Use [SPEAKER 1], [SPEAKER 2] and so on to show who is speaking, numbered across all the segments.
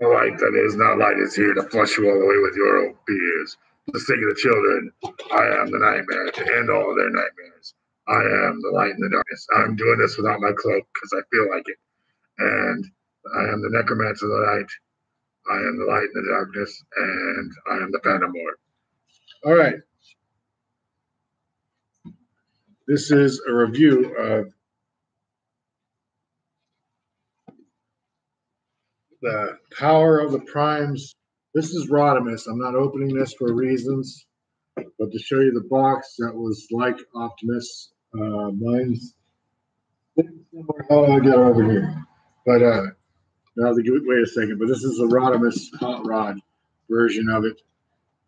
[SPEAKER 1] The light that is not light is here to flush you all away with your own fears. For the sake of the children, I am the nightmare to end all their nightmares. I am the light in the darkness. I'm doing this without my cloak because I feel like it. And I am the necromancer of the light. I am the light in the darkness, and I am the Phantom Lord. All right. This is a review of the Power of the Primes. This is Rodimus. I'm not opening this for reasons, but to show you the box that was like Optimus. Mine's similar. Oh, I got it over here. But now, wait a second. But this is the Rodimus hot rod version of it,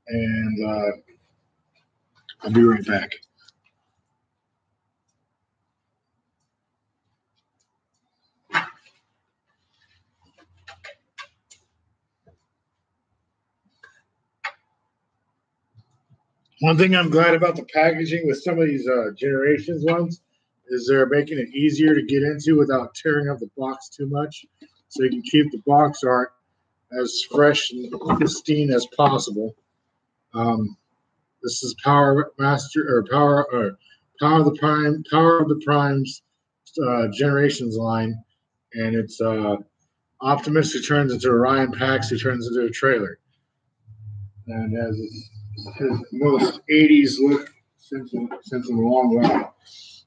[SPEAKER 1] and I'll be right back. One thing I'm glad about the packaging with some of these Generations ones is they're making it easier to get into without tearing up the box too much, so you can keep the box art as fresh and pristine as possible. This is Power Master or Power of the Primes Generations line, and it's Optimus who turns into Orion Pax who turns into a trailer, and has his most 80s look since a long while.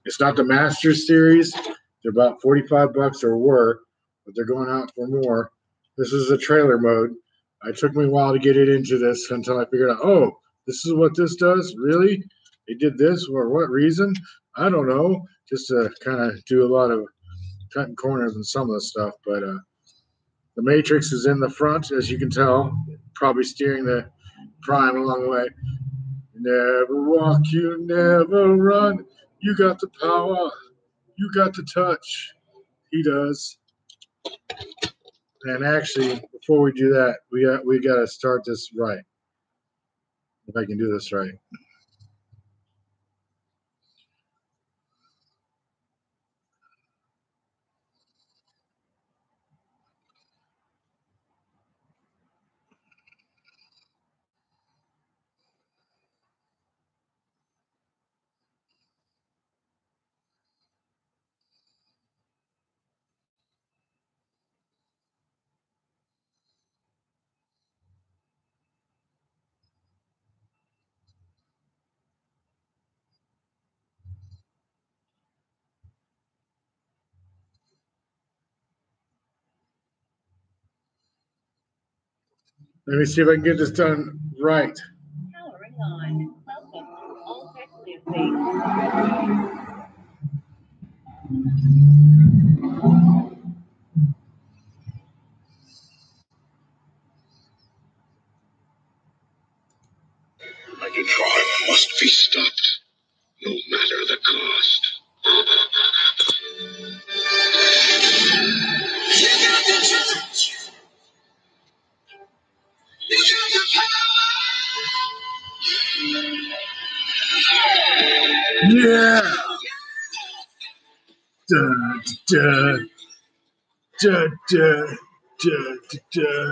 [SPEAKER 1] It's not the Masters series. They're about $45 or were, but they're going out for more. This is the trailer mode. It took me a while to get it into this until I figured out, oh, this is what this does? Really? They did this for what reason? I don't know. Just to kind of do a lot of cutting corners and some of the stuff. But the Matrix is in the front, as you can tell, probably steering the Prime along the way. Never walk, you never run. You got the power. You got the touch. He does. And actually, before we do that, we got to start this right. If I can do this right. Let me see if I can get this done right. Powering on. Welcome to all Texas
[SPEAKER 2] Megatron must be stopped, no matter the cost. You got the touch. You got the power.
[SPEAKER 1] Yeah. Dun, dun, dun, dun, dun, dun.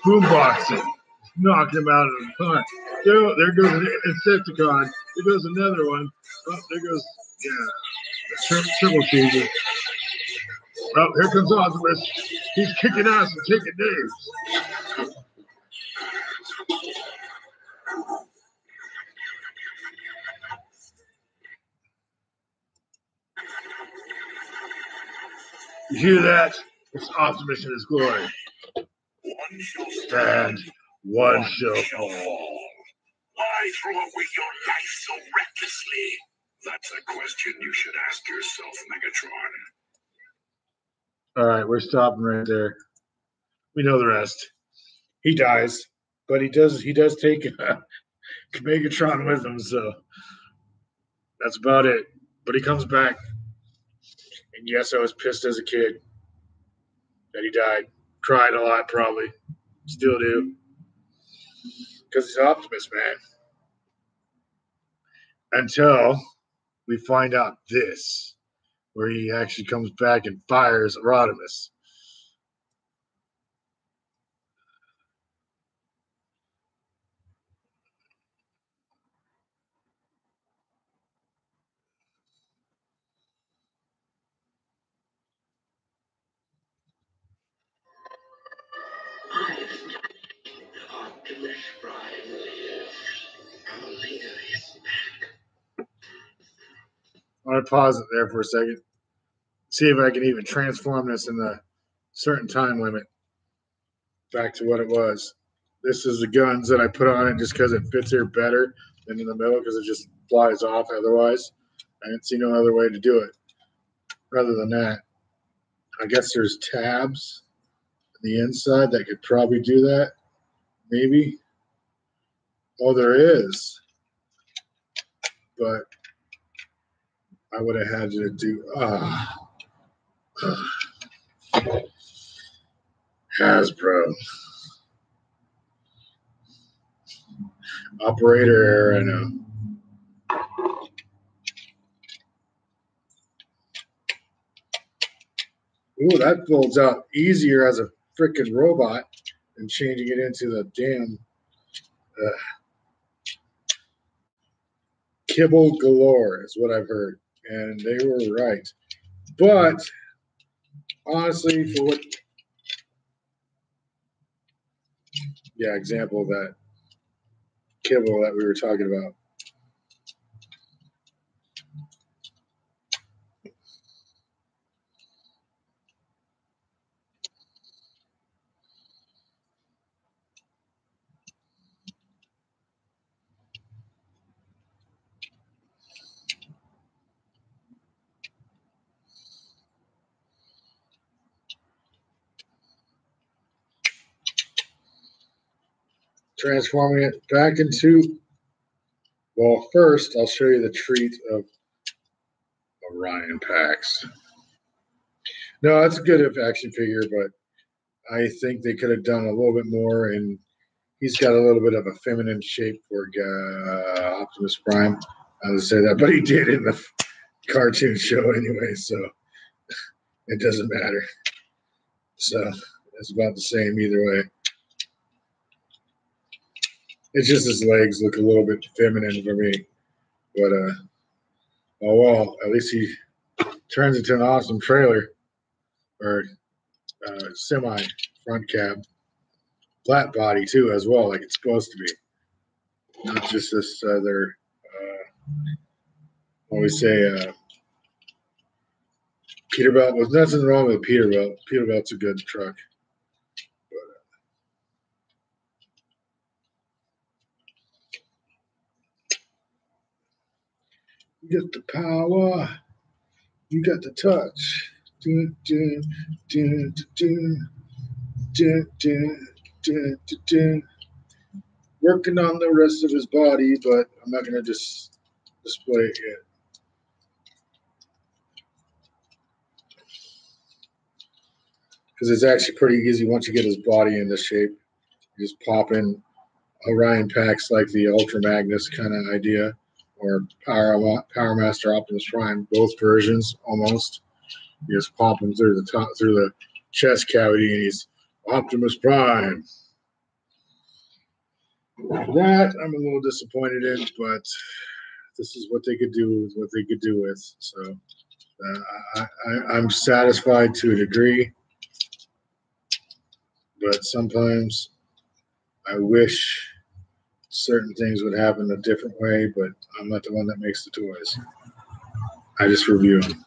[SPEAKER 1] Boomboxing. Knocking him out of the park. There goes an Insecticon. There goes another one. Oh, there goes, the triple season. Oh, here comes Optimus. He's kicking ass and taking names. You hear that? It's Optimus in his glory.
[SPEAKER 2] One shall
[SPEAKER 1] stand, one shall fall.
[SPEAKER 2] Why throw away your life so recklessly? That's a question you should ask yourself, Megatron.
[SPEAKER 1] All right, we're stopping right there. We know the rest. He dies, but he does take Megatron with him, so that's about it. But he comes back, and yes, I was pissed as a kid that he died. Cried a lot, probably. Still do. Because he's Optimus, man. Until we find out this, where he actually comes back and fires Rodimus. I'm going to pause it there for a second. See if I can even transform this in the certain time limit back to what it was. This is the guns that I put on it just because it fits here better than in the middle because it just flies off otherwise. I didn't see no other way to do it rather than that. I guess there's tabs on the inside that could probably do that. Maybe. Oh, there is. But I would have had to do Hasbro. Operator error, I know. Ooh, that folds out easier as a freaking robot than changing it into the damn kibble galore is what I've heard. And they were right. But honestly, for what, yeah, example of that kibble that we were talking about. Transforming it back into, well, first I'll show you the treat of Orion Pax. No, that's a good action figure, but I think they could have done a little bit more, and he's got a little bit of a feminine shape for Optimus Prime. I would say that, but he did in the cartoon show anyway, so it doesn't matter. So it's about the same either way. It's just his legs look a little bit feminine for me, but oh well. At least he turns into an awesome trailer or semi front cab, flat body too as well, like it's supposed to be, not just this other. Always say Peterbilt. There's nothing wrong with Peterbilt. Peterbilt's a good truck. You got the power. You got the touch. Dun, dun, dun, dun, dun, dun, dun, dun, dun. Working on the rest of his body, but I'm not going to just display it yet. Because it's actually pretty easy once you get his body in this shape. You just pop in Orion Pax like the Ultra Magnus kind of idea, or Power Master Optimus Prime, both versions almost. You just pop him through the top, through the chest cavity, and he's Optimus Prime. That I'm a little disappointed in, but this is what they could do with what they could do with. So I'm satisfied to a degree, but sometimes I wish certain things would happen a different way, but I'm not the one that makes the toys. I just review them.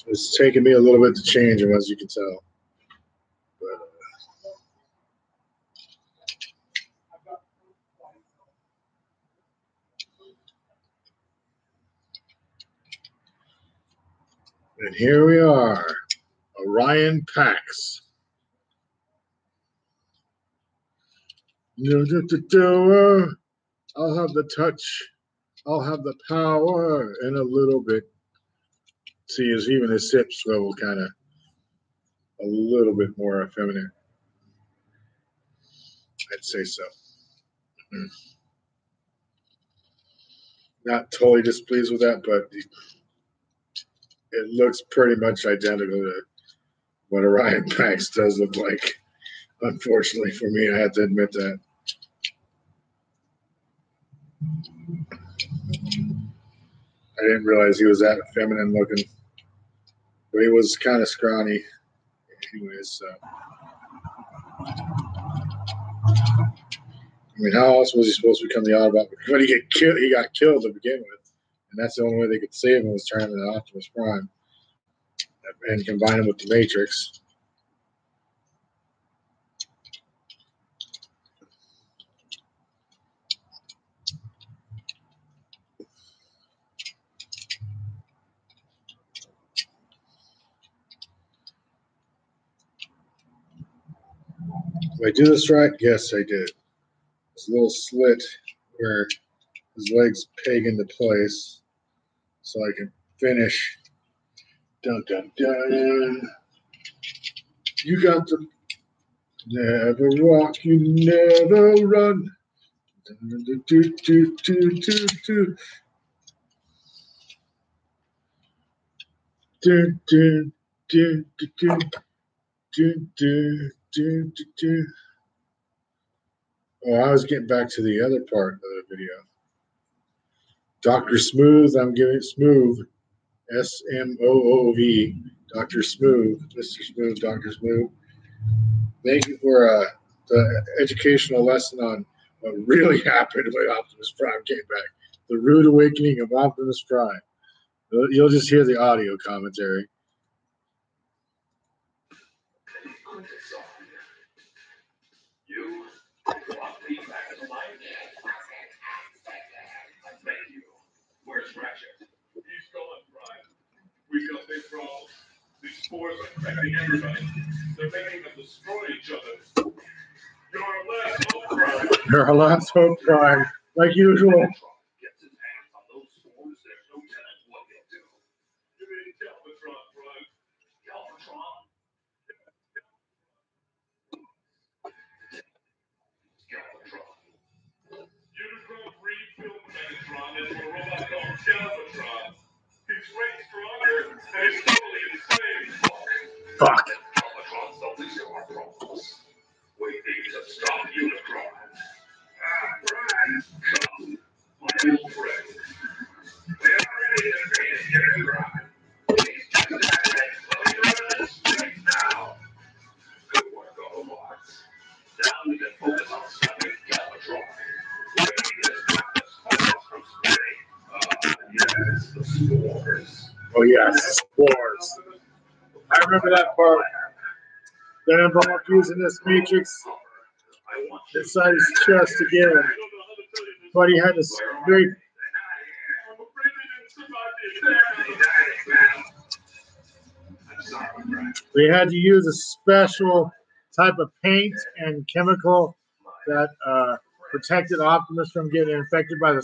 [SPEAKER 1] It's taken me a little bit to change them, as you can tell. But, and here we are, Orion Pax. I'll have the touch. I'll have the power in a little bit. See, as even his hips swivel kind of a little bit more effeminate. I'd say so. Not totally displeased with that, but it looks pretty much identical to what Orion Pax does look like. Unfortunately for me, I have to admit that. I didn't realize he was that feminine looking, but he was kind of scrawny. Anyways, I mean, how else was he supposed to become the Autobot? But he got killed to begin with, and that's the only way they could save him was turn him into Optimus Prime and combine him with the Matrix. Did I do this right? Yes, I did. This little slit where his legs peg into place so I can finish. Dun, dun, dun. You got to never walk, you never run. Dun, dun, dun, dun, dun, dun, dun, dun. Dun, dun, dun, dun, dun, dun, dun, dun, dun. Oh, I was getting back to the other part of the video. Dr. Smooth, I'm giving it Smooth. SMOOV. Dr. Smooth. Mr. Smooth, Dr. Smooth. Thank you for the educational lesson on what really happened when Optimus Prime came back. The rude awakening of Optimus Prime. You'll just hear the audio commentary.
[SPEAKER 2] You brought me back to life. Thank you. Where's Ratchet? He's gone, Prime. We got big problems. These spores are affecting everybody. They're making them destroy each other. You're our last hope, Prime.
[SPEAKER 1] You're our last hope, Prime. Like usual.
[SPEAKER 2] Gets his hands on those spores, there's no telling what he'll do. You mean Galvatron, Prime? Galvatron? Galvatron. Unicron rebuilt Megatron into a robot called Galvatron. He's way stronger and he's totally insane.
[SPEAKER 1] Fuck.
[SPEAKER 2] Galvatron's the least of our problems. We need to stop Unicron. Prime, come, my old friend. We already defeated Unicron. He's just right now. Good work, Autobots. Now we can focus on stopping Galvatron. We need to stop the spores from spreading. Yes, the spores.
[SPEAKER 1] Oh, yes, spores. I remember that part. That involved using this Matrix inside his chest again. But he had this great. They had to use a special type of paint and chemical that protected Optimus from getting infected by the